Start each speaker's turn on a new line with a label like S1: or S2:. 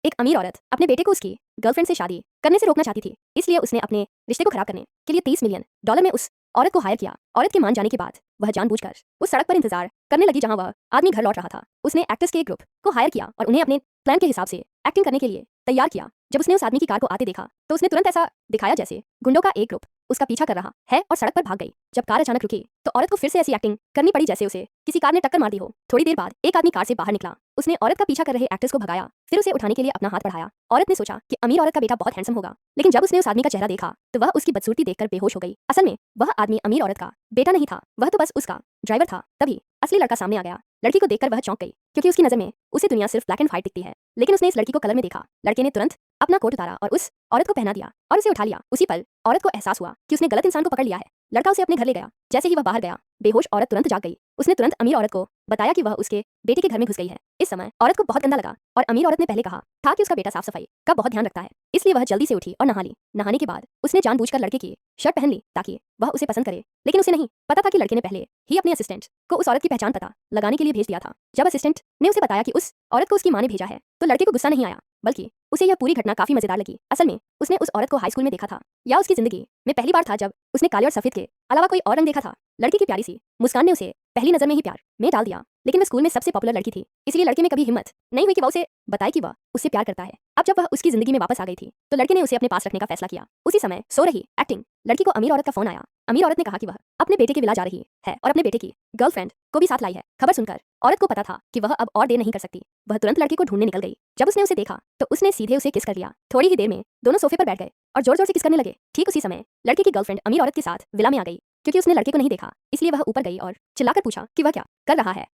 S1: एक अमीर औरत अपने बेटे को उसकी गर्लफ्रेंड से शादी करने से रोकना चाहती थी, इसलिए उसने अपने रिश्ते को खराब करने के लिए $30 मिलियन में उस औरत को हायर किया। औरत के मान जाने के बाद वह जानबूझकर उस सड़क पर इंतजार करने लगी जहां वह आदमी घर लौट रहा था। उसने एक्टर्स के एक ग्रुप को हायर किया और उन्हें अपने प्लान के हिसाब से एक्टिंग करने के लिए तैयार किया। जब उसने उस आदमी की कार को आते देखा तो उसने तुरंत ऐसा दिखाया जैसे गुंडों का एक ग्रुप उसका पीछा कर रहा है और सड़क पर भाग गई। जब कार अचानक रुकी तो औरत को फिर से ऐसी एक्टिंग करनी पड़ी जैसे उसे किसी कार ने टक्कर मार दी हो। थोड़ी देर बाद एक आदमी कार से बाहर निकला। उसने औरत का पीछा कर रहे एक्टर्स को भगाया, फिर उसे उठाने के लिए अपना हाथ बढ़ाया। औरत ने सोचा कि अमीर औरत का बेटा बहुत हैंडसम होगा, लेकिन जब उसने उस आदमी का चेहरा देखा तो वह उसकी बदसूरती देखकर बेहोश हो गई। असल में वह आदमी अमीर औरत का बेटा नहीं था, वह तो बस उसका ड्राइवर था। तभी असली लड़का सामने आ गया। लड़की को देखकर वह चौंक गई, क्योंकि उसकी नजर में उसे दुनिया सिर्फ ब्लैक एंड व्हाइट दिखती है, लेकिन उसने इस लड़की को कलर में देखा। लड़के ने तुरंत अपना कोट उतारा और उस औरत को पहना दिया और उसे उठा लिया। उसी पल औरत को एहसास हुआ कि उसने गलत इंसान को पकड़ लिया है। लड़का उसे अपने घर ले गया। जैसे ही वह बाहर गया, बेहोश औरत तुरंत जाग गई। उसने तुरंत अमीर औरत को बताया कि वह उसके बेटे के घर में घुस गई है। इस समय औरत को बहुत गंदा लगा और अमीर औरत ने पहले कहा था कि उसका बेटा साफ सफाई का बहुत ध्यान रखता है, इसलिए वह जल्दी से उठी और नहा ली। नहाने के बाद उसने जानबूझकर लड़के की शर्ट पहन ली ताकि वह उसे पसंद करे, लेकिन उसे नहीं पता था कि लड़के ने पहले ही अपने असिस्टेंट को उस औरत की पहचान पता लगाने के लिए भेज दिया था। जब असिस्टेंट ने उसे बताया कि उस औरत को उसकी मां ने भेजा है तो लड़के को गुस्सा नहीं आया, बल्कि उसे यह पूरी घटना काफी मजेदार लगी। असल में उसने उस औरत को हाई स्कूल में देखा था, या उसकी जिंदगी में पहली बार था जब उसने काले और सफेद के अलावा कोई और रंग देखा था। लड़की की प्यारी सी मुस्कान ने उसे पहली नजर में ही प्यार में डाल दिया, लेकिन वह स्कूल में सबसे पॉपुलर लड़की थी, इसलिए लड़के में कभी हिम्मत नहीं हुई कि वह उसे बताए कि वह उससे प्यार करता है। अब जब वह उसकी जिंदगी में वापस आ गई थी तो लड़के ने उसे अपने पास रखने का फैसला किया। उसी समय सो रही एक्टिंग लड़की को अमीर औरत का फोन आया। अमीर औरत ने कहा कि वह अपने बेटे के विला जा रही है और अपने बेटे की गर्लफ्रेंड को भी साथ लाई है। खबर सुनकर औरत को पता था कि वह अब और देर नहीं कर सकती। वह तुरंत लड़के को ढूंढने निकल गई। जब उसने उसे देखा तो उसने सीधे उसे किस कर लिया। थोड़ी ही देर में दोनों सोफे पर बैठ गए और जोर जोर से किस करने लगे। ठीक उसी समय लड़के की गर्लफ्रेंड अमीर औरत के साथ विला में आ गई। क्योंकि उसने लड़के को नहीं देखा, इसलिए वह ऊपर गई और चिल्लाकर पूछा कि वह क्या कर रहा है।